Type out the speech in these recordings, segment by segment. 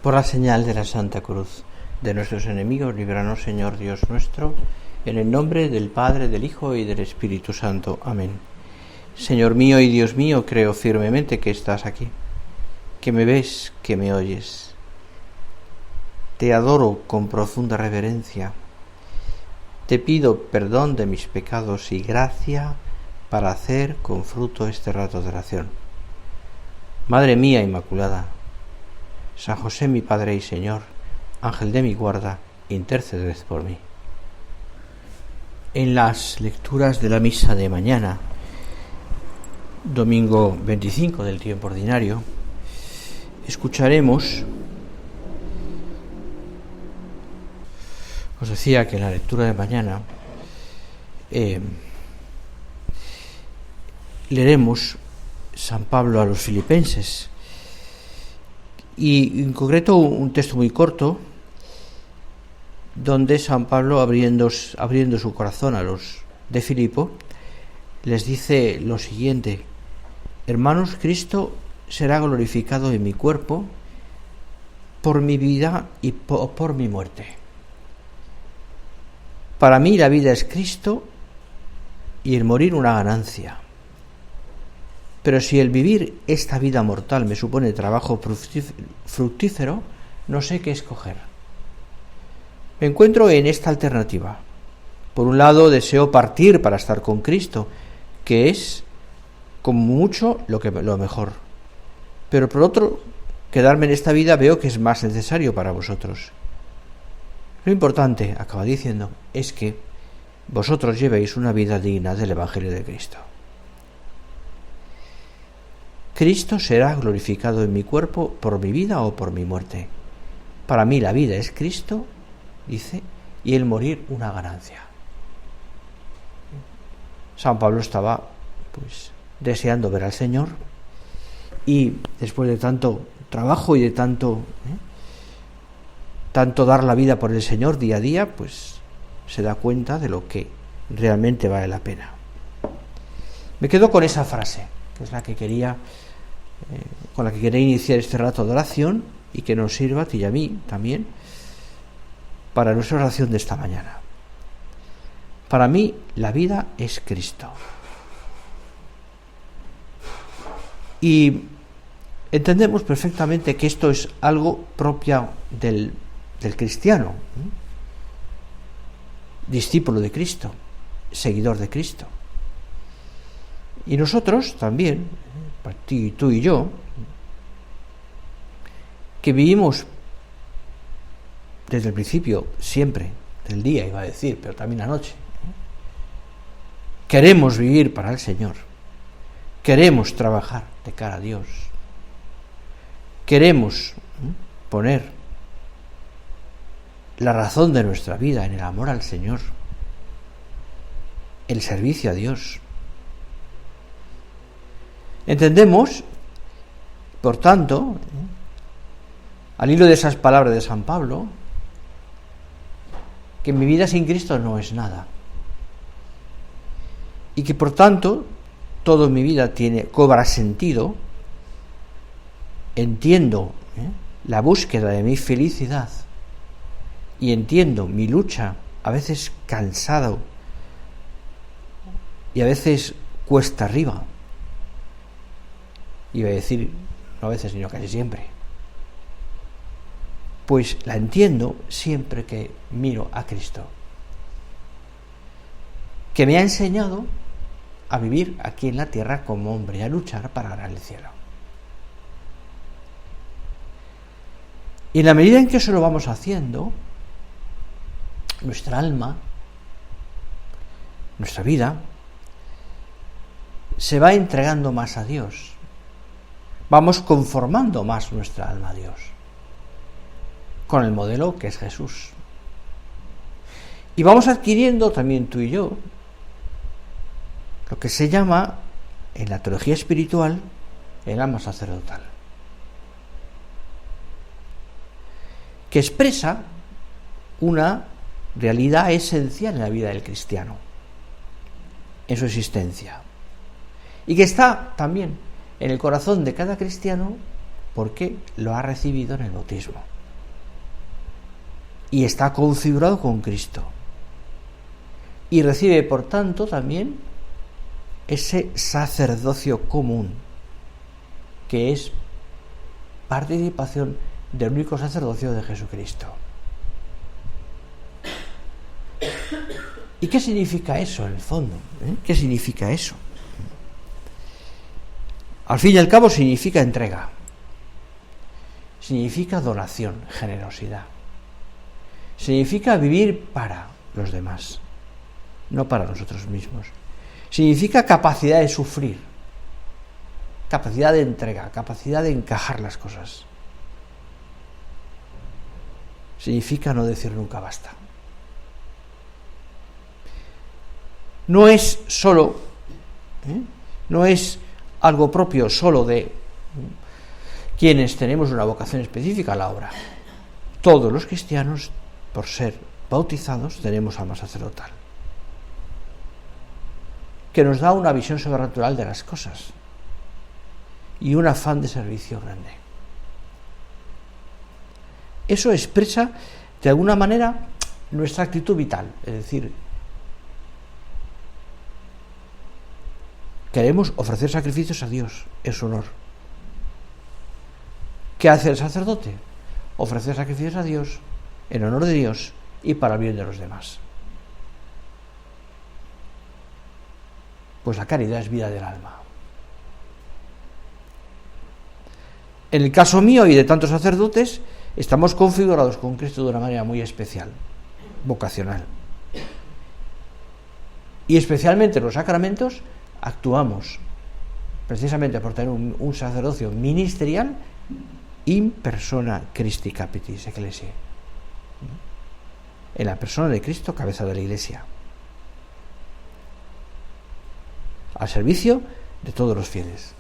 Por la señal de la Santa Cruz de nuestros enemigos, líbranos, Señor Dios nuestro, en el nombre del Padre, del Hijo y del Espíritu Santo. Amén. Señor mío y Dios mío, creo firmemente que estás aquí, que me ves, que me oyes. Te adoro con profunda reverencia. Te pido perdón de mis pecados y gracia para hacer con fruto este rato de oración. Madre mía Inmaculada, San José mi Padre y Señor, Ángel de mi guarda, interceded por mí. En las lecturas de la misa de mañana, domingo 25 del tiempo ordinario, escucharemos, os decía que en la lectura de mañana leeremos San Pablo a los Filipenses, y en concreto un texto muy corto donde San Pablo, abriendo su corazón a los de Filipo, les dice lo siguiente: hermanos, Cristo será glorificado en mi cuerpo por mi vida y por mi muerte. Para mí la vida es Cristo y el morir una ganancia. Pero si el vivir esta vida mortal me supone trabajo fructífero, no sé qué escoger. Me encuentro en esta alternativa. Por un lado, deseo partir para estar con Cristo, que es, como mucho, lo mejor. Pero por otro, quedarme en esta vida veo que es más necesario para vosotros. Lo importante, acaba diciendo, es que vosotros llevéis una vida digna del Evangelio de Cristo. Cristo será glorificado en mi cuerpo por mi vida o por mi muerte. Para mí la vida es Cristo, dice, y el morir una ganancia. San Pablo estaba, deseando ver al Señor, y después de tanto trabajo y de tanto dar la vida por el Señor día a día, se da cuenta de lo que realmente vale la pena. Me quedo con esa frase, que es con la que quería iniciar este rato de oración y que nos sirva a ti y a mí también para nuestra oración de esta mañana. Para mí la vida es Cristo. Y entendemos perfectamente que esto es algo propio del cristiano, discípulo de Cristo, seguidor de Cristo. Y nosotros también, tú y yo, que vivimos desde el principio, siempre, del día, iba a decir, pero también la noche, queremos vivir para el Señor, queremos trabajar de cara a Dios, queremos poner la razón de nuestra vida en el amor al Señor, el servicio a Dios. Entendemos, por tanto, al hilo de esas palabras de San Pablo, que mi vida sin Cristo no es nada. Y que por tanto, toda mi vida cobra sentido, entiendo la búsqueda de mi felicidad y entiendo mi lucha, a veces cansado y a veces cuesta arriba. Iba a decir, no a veces, sino casi siempre. Pues la entiendo siempre que miro a Cristo, que me ha enseñado a vivir aquí en la tierra como hombre, a luchar para ganar el cielo. Y en la medida en que eso lo vamos haciendo, nuestra alma, nuestra vida, se va entregando más a Dios. Vamos conformando más nuestra alma a Dios, con el modelo que es Jesús. Y vamos adquiriendo también tú y yo lo que se llama, en la teología espiritual, el alma sacerdotal, que expresa una realidad esencial en la vida del cristiano, en su existencia, y que está también en el corazón de cada cristiano porque lo ha recibido en el bautismo. y está configurado con Cristo. Y recibe, por tanto, también ese sacerdocio común, que es participación del único sacerdocio de Jesucristo. ¿Y qué significa eso en el fondo? ¿Qué significa eso? Al fin y al cabo significa entrega, significa donación, generosidad, significa vivir para los demás, no para nosotros mismos. Significa capacidad de sufrir, capacidad de entrega, capacidad de encajar las cosas. Significa no decir nunca basta. No es solo, no es algo propio solo de quienes tenemos una vocación específica a la obra. Todos los cristianos, por ser bautizados, tenemos alma sacerdotal, que nos da una visión sobrenatural de las cosas y un afán de servicio grande. Eso expresa de alguna manera nuestra actitud vital, es decir, queremos ofrecer sacrificios a Dios, es su honor. ¿Qué hace el sacerdote? Ofrecer sacrificios a Dios, en honor de Dios y para el bien de los demás. Pues la caridad es vida del alma. En el caso mío y de tantos sacerdotes, estamos configurados con Cristo de una manera muy especial, vocacional. Y especialmente en los sacramentos actuamos precisamente por tener un sacerdocio ministerial in persona Christi capitis ecclesiae, en la persona de Cristo, cabeza de la Iglesia, al servicio de todos los fieles.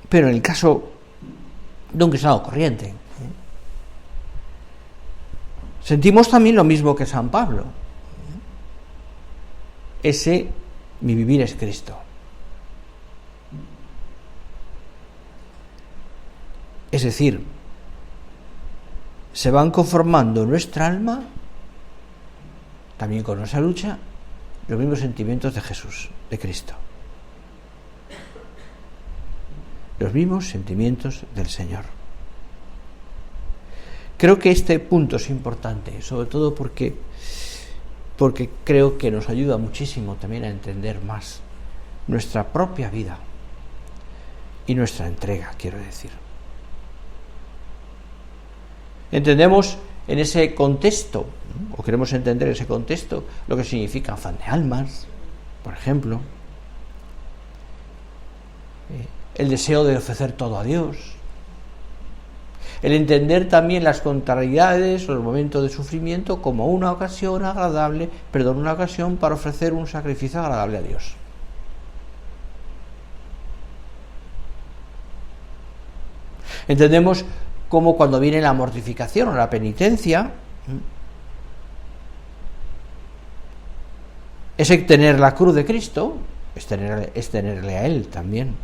Pero en el caso de un cristiano corriente, sentimos también lo mismo que San Pablo. Ese mi vivir es Cristo. Es decir, se van conformando en nuestra alma, también con nuestra lucha, los mismos sentimientos de Jesús, de Cristo. Los mismos sentimientos del Señor. Creo que este punto es importante, sobre todo porque creo que nos ayuda muchísimo también a entender más nuestra propia vida y nuestra entrega, quiero decir. Entendemos en ese contexto, o queremos entender ese contexto, lo que significa afán de almas, por ejemplo, el deseo de ofrecer todo a Dios, el entender también las contrariedades o los momentos de sufrimiento como una ocasión para ofrecer un sacrificio agradable a Dios. Entendemos cómo cuando viene la mortificación o la penitencia, ese tener la cruz de Cristo es tenerle a Él también.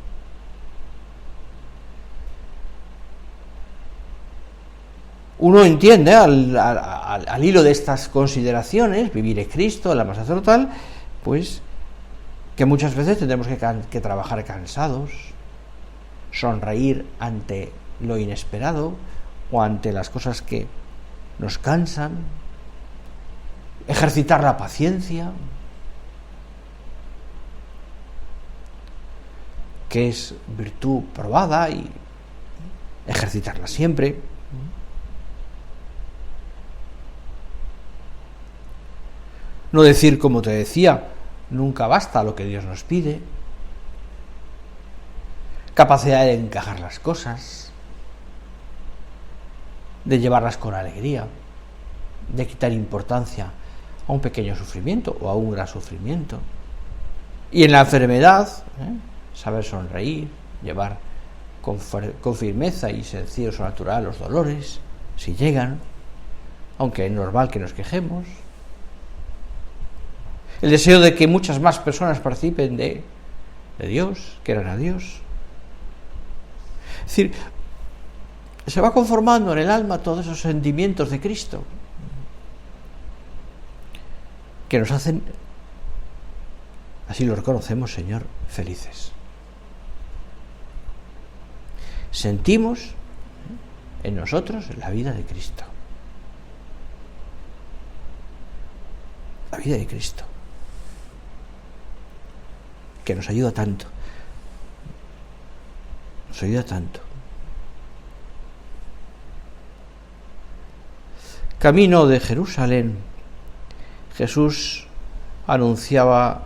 Uno entiende al hilo de estas consideraciones, vivir en Cristo, la alma sacerdotal, pues que muchas veces tendremos que trabajar cansados, sonreír ante lo inesperado o ante las cosas que nos cansan, ejercitar la paciencia, que es virtud probada, y ejercitarla siempre. No decir, como te decía, nunca basta lo que Dios nos pide. Capacidad de encajar las cosas, de llevarlas con alegría, de quitar importancia a un pequeño sufrimiento o a un gran sufrimiento. Y en la enfermedad, saber sonreír, llevar con firmeza y sencillo natural los dolores, si llegan, aunque es normal que nos quejemos. El deseo de que muchas más personas participen de Dios, quieran a Dios. Es decir, se va conformando en el alma todos esos sentimientos de Cristo que nos hacen, así lo reconocemos, Señor, felices. Sentimos en nosotros la vida de Cristo. La vida de Cristo, que nos ayuda tanto. Nos ayuda tanto. Camino de Jerusalén, Jesús anunciaba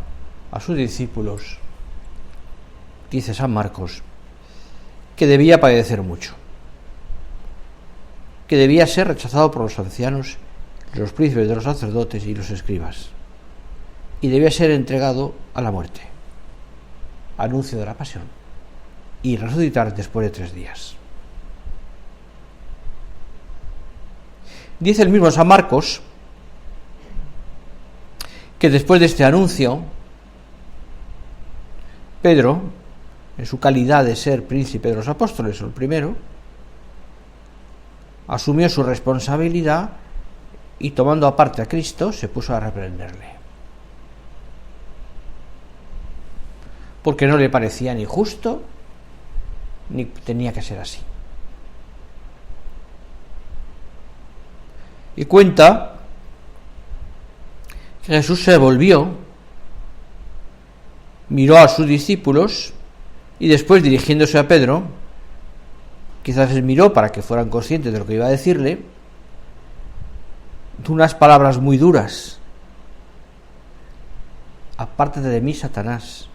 a sus discípulos, dice San Marcos, que debía padecer mucho, que debía ser rechazado por los ancianos, los príncipes de los sacerdotes y los escribas, y debía ser entregado a la muerte, anuncio de la pasión, y resucitar después de 3 días. Dice el mismo San Marcos que después de este anuncio, Pedro, en su calidad de ser príncipe de los apóstoles, el primero, asumió su responsabilidad y, tomando aparte a Cristo, se puso a reprenderle, porque no le parecía ni justo ni tenía que ser así. Y cuenta que Jesús se volvió, miró a sus discípulos y después, dirigiéndose a Pedro, quizás les miró para que fueran conscientes de lo que iba a decirle, unas palabras muy duras: apártate de mí, Satanás,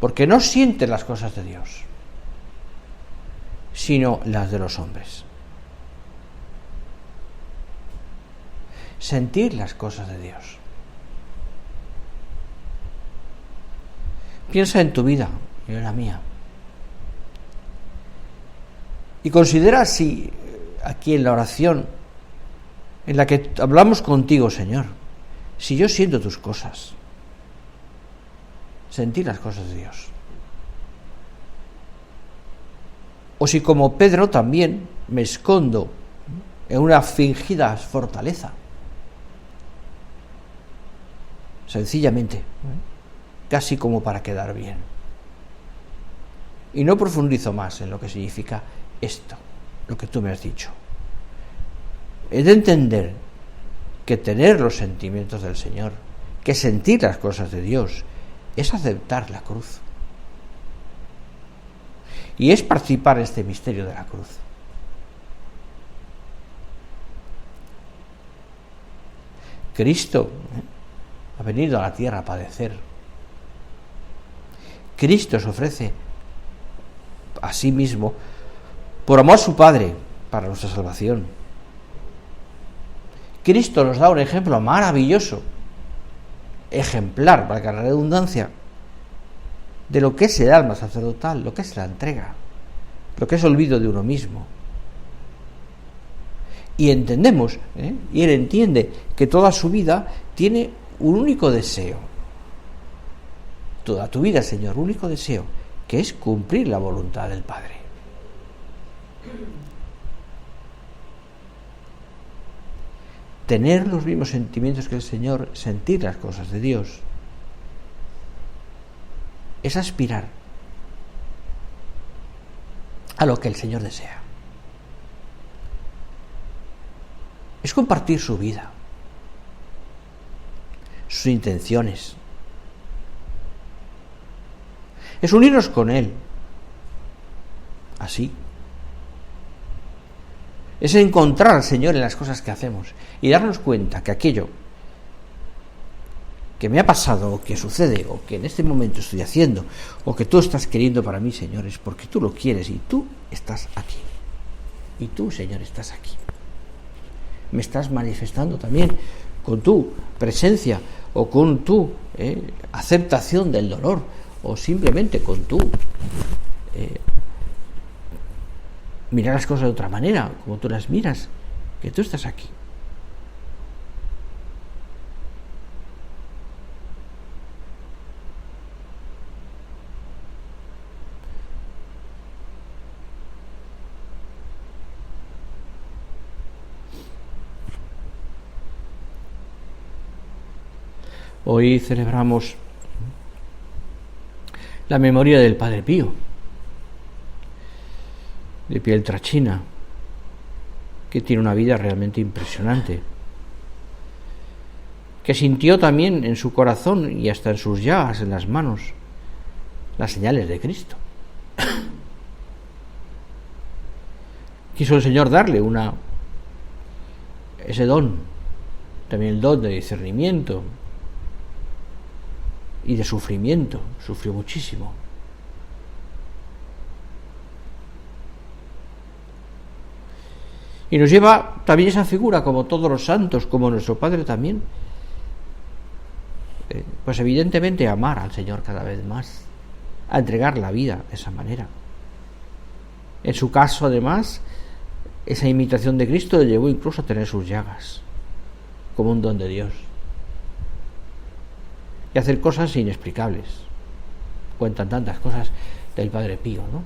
porque no sientes las cosas de Dios, sino las de los hombres. Sentir las cosas de Dios. Piensa en tu vida y en la mía. Y considera si aquí en la oración en la que hablamos contigo, Señor, si yo siento tus cosas, sentir las cosas de Dios. O si, como Pedro, también me escondo en una fingida fortaleza, sencillamente, casi como para quedar bien. Y no profundizo más en lo que significa esto, lo que tú me has dicho. Es de entender que tener los sentimientos del Señor, que sentir las cosas de Dios, es aceptar la cruz. Y es participar en este misterio de la cruz. Cristo ha venido a la tierra a padecer. Cristo se ofrece a sí mismo por amor a su Padre para nuestra salvación. Cristo nos da un ejemplo maravilloso, ejemplar, valga la redundancia, de lo que es el alma sacerdotal, lo que es la entrega, lo que es olvido de uno mismo. Y entendemos, y Él entiende que toda su vida tiene un único deseo. Toda tu vida, Señor, un único deseo, que es cumplir la voluntad del Padre. Tener los mismos sentimientos que el Señor, sentir las cosas de Dios, es aspirar a lo que el Señor desea. Es compartir su vida, sus intenciones. Es unirnos con Él. Así. Es encontrar al Señor en las cosas que hacemos y darnos cuenta que aquello que me ha pasado, o que sucede, o que en este momento estoy haciendo, o que tú estás queriendo para mí, Señor, es porque tú lo quieres y tú estás aquí. Y tú, Señor, estás aquí. Me estás manifestando también con tu presencia o con tu aceptación del dolor, o simplemente con tu mirar las cosas de otra manera, como tú las miras, que tú estás aquí. Hoy celebramos la memoria del Padre Pío, de Pietrelcina, que tiene una vida realmente impresionante, que sintió también en su corazón y hasta en sus llagas, en las manos, las señales de Cristo. Quiso el Señor darle ese don, también el don de discernimiento y de sufrimiento. Sufrió muchísimo. Y nos lleva también esa figura, como todos los santos, como nuestro Padre también, pues evidentemente a amar al Señor cada vez más, a entregar la vida de esa manera. En su caso, además, esa imitación de Cristo le llevó incluso a tener sus llagas, como un don de Dios, y hacer cosas inexplicables. Cuentan tantas cosas del Padre Pío, ¿no?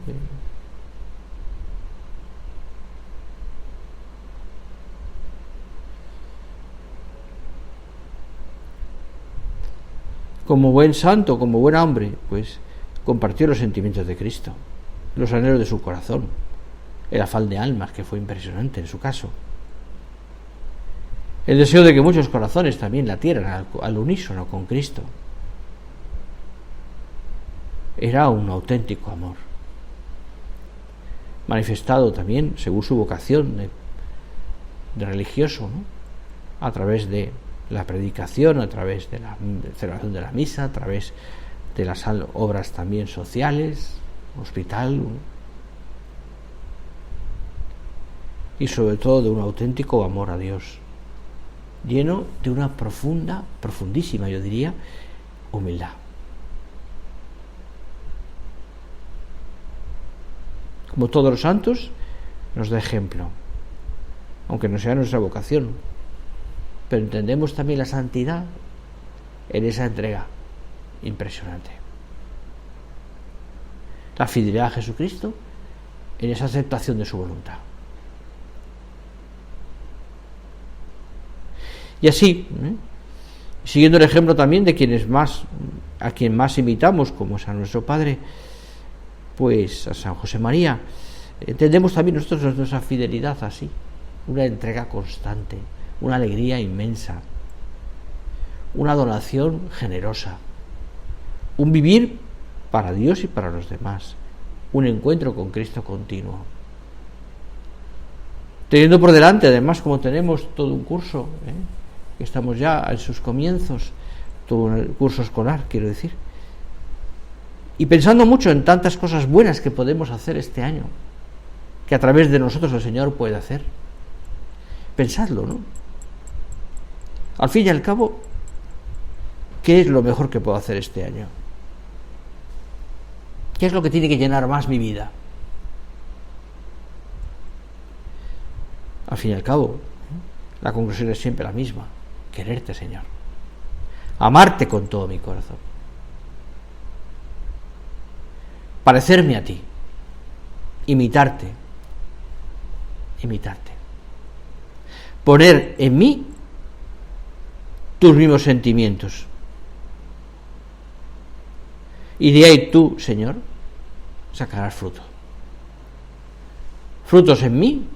Como buen santo, como buen hombre, pues compartió los sentimientos de Cristo, los anhelos de su corazón, el afán de almas, que fue impresionante en su caso, el deseo de que muchos corazones también latieran al unísono con Cristo. Era un auténtico amor, manifestado también según su vocación de religioso, ¿no? A través de la predicación, a través de la celebración de la misa, a través de las obras también sociales, hospital, y sobre todo de un auténtico amor a Dios, lleno de una profundísima, yo diría, humildad. Como todos los santos, nos da ejemplo, aunque no sea nuestra vocación, pero entendemos también la santidad en esa entrega impresionante. La fidelidad a Jesucristo en esa aceptación de su voluntad. Y así, siguiendo el ejemplo también de a quien más imitamos, como es a nuestro Padre, pues a San José María, entendemos también nosotros nuestra fidelidad así, una entrega constante, una alegría inmensa, una donación generosa, un vivir para Dios y para los demás, un encuentro con Cristo continuo. Teniendo por delante, además, como tenemos todo un curso, que estamos ya en sus comienzos, todo un curso escolar, quiero decir, y pensando mucho en tantas cosas buenas que podemos hacer este año, que a través de nosotros el Señor puede hacer. Pensadlo, ¿no? Al fin y al cabo, ¿qué es lo mejor que puedo hacer este año? ¿Qué es lo que tiene que llenar más mi vida? Al fin y al cabo, la conclusión es siempre la misma: quererte, Señor, amarte con todo mi corazón, parecerme a ti, imitarte, poner en mí tus mismos sentimientos, y de ahí tú, Señor, sacarás frutos en mí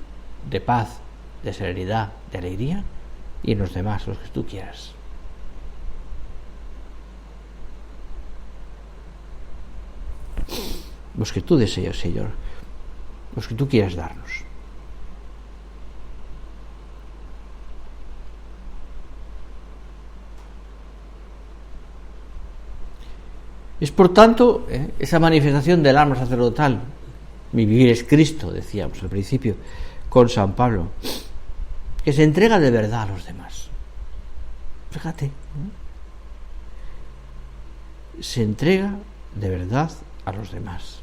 de paz, de serenidad, de alegría, y en los demás, los que tú quieras. Los que tú deseas, Señor, los que tú quieras darnos. Es por tanto esa manifestación del alma sacerdotal. Mi vivir es Cristo, decíamos al principio con San Pablo, que se entrega de verdad a los demás. Fíjate, se entrega de verdad a los demás.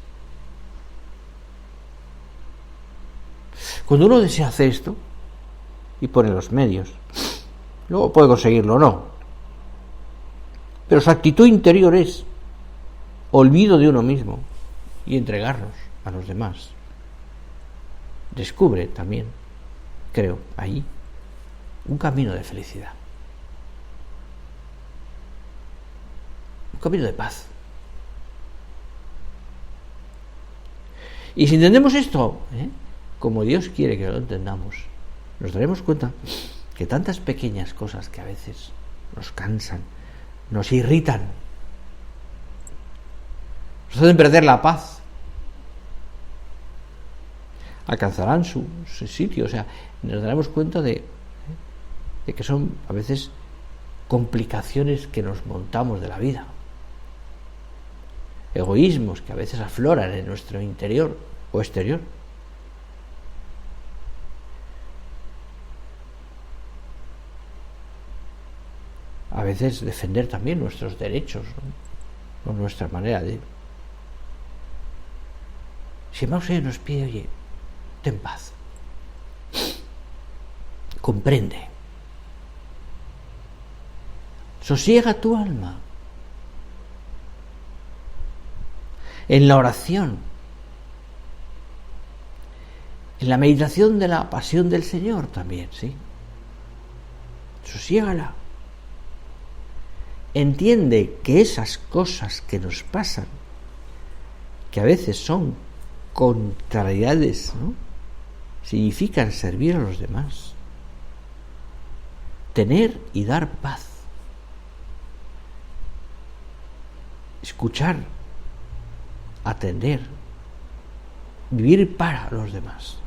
Cuando uno desea hacer esto y pone los medios, luego puede conseguirlo o no, pero su actitud interior es olvido de uno mismo y entregarnos a los demás. Descubre también, creo, ahí un camino de felicidad. un camino de paz. Y si entendemos esto, como Dios quiere que lo entendamos, nos daremos cuenta que tantas pequeñas cosas que a veces nos cansan, nos irritan, nos hacen perder la paz, alcanzarán su sitio. O sea, nos daremos cuenta de que son a veces complicaciones que nos montamos de la vida, egoísmos que a veces afloran en nuestro interior o exterior. A veces defender también nuestros derechos, ¿no? O nuestra manera de... Si el Señor nos pide, oye, ten paz, comprende, sosiega tu alma. En la oración, en la meditación de la pasión del Señor también, ¿sí? Sosiégala. Entiende que esas cosas que nos pasan, que a veces son contrariedades, ¿no?, significan servir a los demás, tener y dar paz, escuchar, atender, vivir para los demás,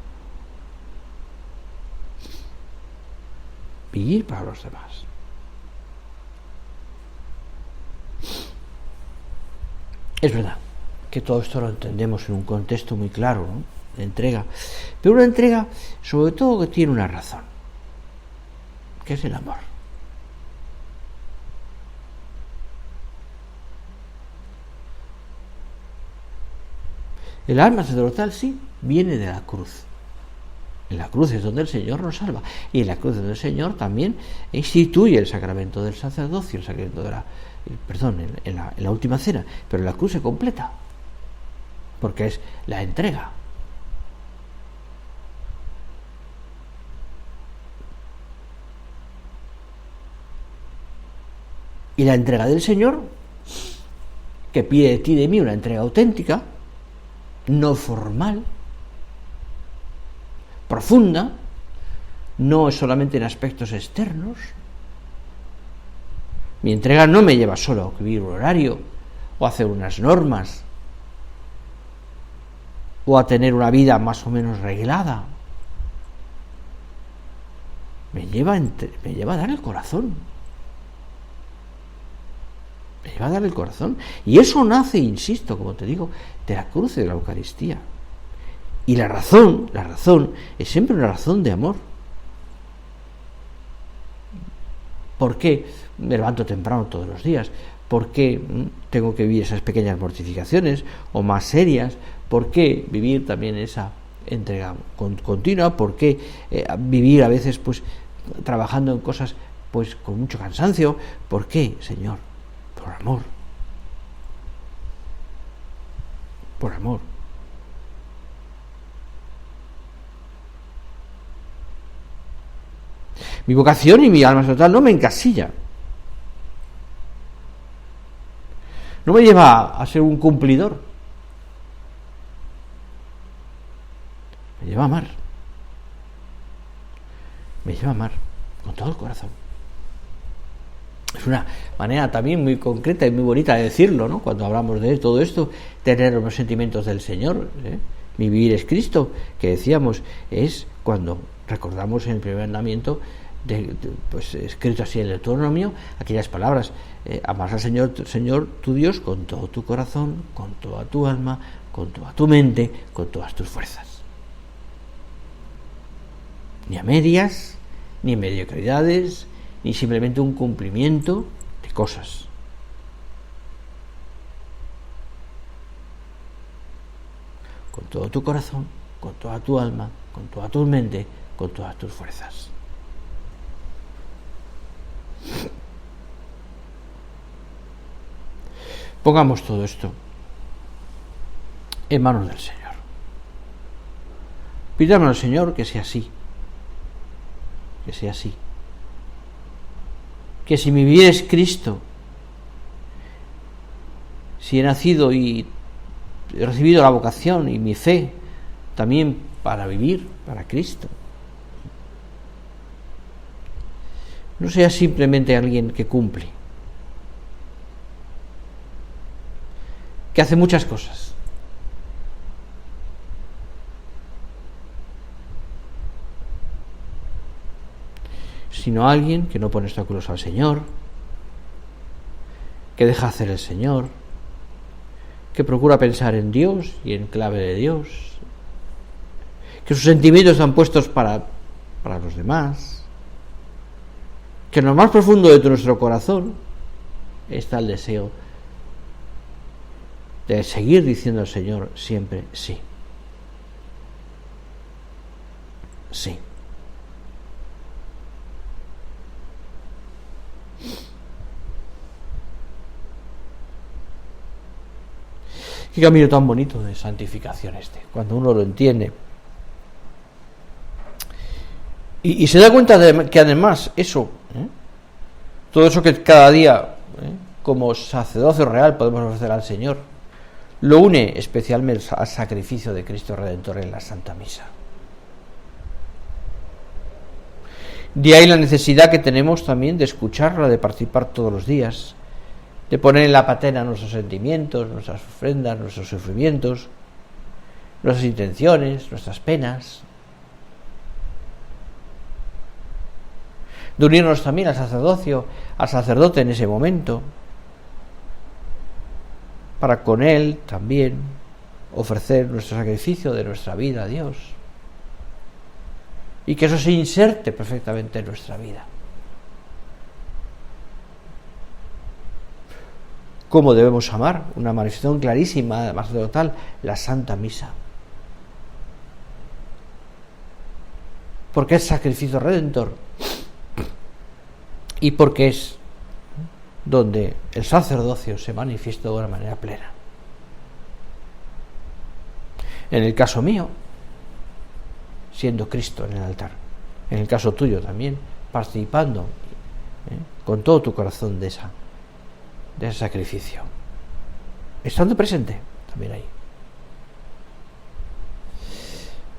vivir para los demás. Es verdad que todo esto lo entendemos en un contexto muy claro, ¿no?, de entrega, pero una entrega sobre todo que tiene una razón, que es el amor. El alma sacerdotal, sí, viene de la cruz. En la cruz es donde el Señor nos salva, y en la cruz es donde el Señor también instituye el sacramento del sacerdocio, el sacramento de en la última cena, pero en la cruz se completa, porque es la entrega. Y la entrega del Señor, que pide de ti y de mí una entrega auténtica, no formal, profunda, no solamente en aspectos externos. Mi entrega no me lleva solo a escribir un horario o a hacer unas normas o a tener una vida más o menos reglada. Me lleva a dar el corazón. Me lleva a dar el corazón. Y eso nace, insisto, como te digo, de la cruz y de la Eucaristía. Y la razón es siempre una razón de amor. ¿Por qué me levanto temprano todos los días? ¿Por qué tengo que vivir esas pequeñas mortificaciones o más serias? ¿Por qué vivir también esa entrega continua? ¿Por qué vivir a veces pues trabajando en cosas pues con mucho cansancio? ¿Por qué, Señor? Por amor. Por amor. Mi vocación y mi alma sacerdotal no me encasilla. No me lleva a ser un cumplidor. Me lleva a amar. Me lleva a amar con todo el corazón. Es una manera también muy concreta y muy bonita de decirlo, ¿no? Cuando hablamos de todo esto, tener los sentimientos del Señor, Mi vivir es Cristo, que decíamos, es cuando recordamos en el primer mandamiento, pues escrito así en el Deuteronomio, aquellas palabras: amarás al Señor tu Dios con todo tu corazón, con toda tu alma, con toda tu mente, con todas tus fuerzas. Ni a medias, ni mediocridades, ni simplemente un cumplimiento de cosas. Con todo tu corazón, con toda tu alma, con toda tu mente, con todas tus fuerzas. Pongamos todo esto en manos del Señor. Pidamos al Señor que sea así. Que sea así. Que si mi vida es Cristo si he nacido y he recibido la vocación y mi fe también para vivir para Cristo. No sea simplemente alguien que cumple, que hace muchas cosas, sino alguien que no pone obstáculos al Señor, que deja hacer el Señor, que procura pensar en Dios y en clave de Dios, que sus sentimientos están puestos para los demás, que en lo más profundo de nuestro corazón está el deseo de seguir diciendo al Señor siempre sí. Sí. Qué camino tan bonito de santificación cuando uno lo entiende. Y se da cuenta de que además eso, todo eso que cada día, como sacerdocio real podemos ofrecer al Señor, lo une especialmente al sacrificio de Cristo Redentor en la Santa Misa. De ahí la necesidad que tenemos también de escucharla, de participar todos los días, de poner en la patena nuestros sentimientos, nuestras ofrendas, nuestros sufrimientos, nuestras intenciones, nuestras penas, de unirnos también al sacerdocio, al sacerdote en ese momento, para con él también ofrecer nuestro sacrificio de nuestra vida a Dios, y que eso se inserte perfectamente en nuestra vida. ¿Cómo debemos amar? Una manifestación clarísima, además de total, la Santa Misa. Porque es sacrificio redentor y porque es donde el sacerdocio se manifiesta de una manera plena. En el caso mío, siendo Cristo en el altar. En el caso tuyo también, participando con todo tu corazón de ese sacrificio, estando presente también ahí.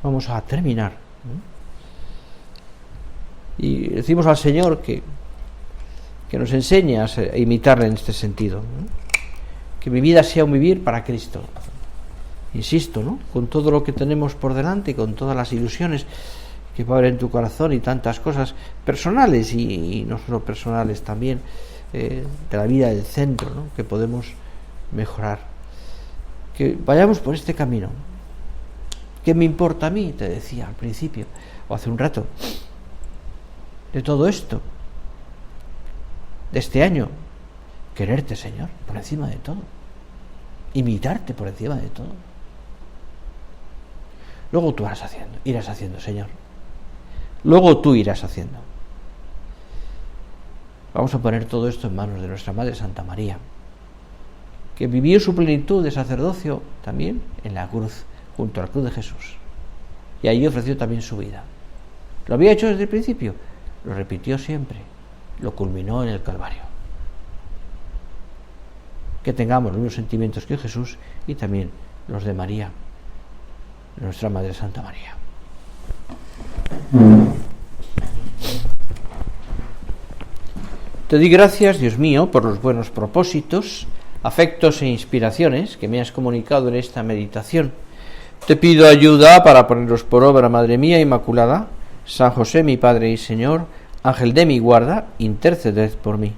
Vamos a terminar y decimos al Señor que nos enseñe a imitarle en este sentido, que mi vida sea un vivir para Cristo, insisto, con todo lo que tenemos por delante y con todas las ilusiones que va a haber en tu corazón y tantas cosas personales y no solo personales también, de la vida del centro, que podemos mejorar, que vayamos por este camino. ¿Qué me importa a mí? Te decía al principio o hace un rato de todo esto, de este año, quererte, Señor, por encima de todo, imitarte por encima de todo. Luego tú irás haciendo, Señor, luego tú irás haciendo. Vamos a poner todo esto en manos de nuestra Madre Santa María, que vivió su plenitud de sacerdocio también en la cruz, junto a la cruz de Jesús, y allí ofreció también su vida. Lo había hecho desde el principio, lo repitió siempre, lo culminó en el Calvario. Que tengamos los mismos sentimientos que Jesús y también los de María, nuestra Madre Santa María. Te doy gracias, Dios mío, por los buenos propósitos, afectos e inspiraciones que me has comunicado en esta meditación. Te pido ayuda para ponerlos por obra, Madre mía Inmaculada. San José, mi Padre y Señor, Ángel de mi guarda, interceded por mí.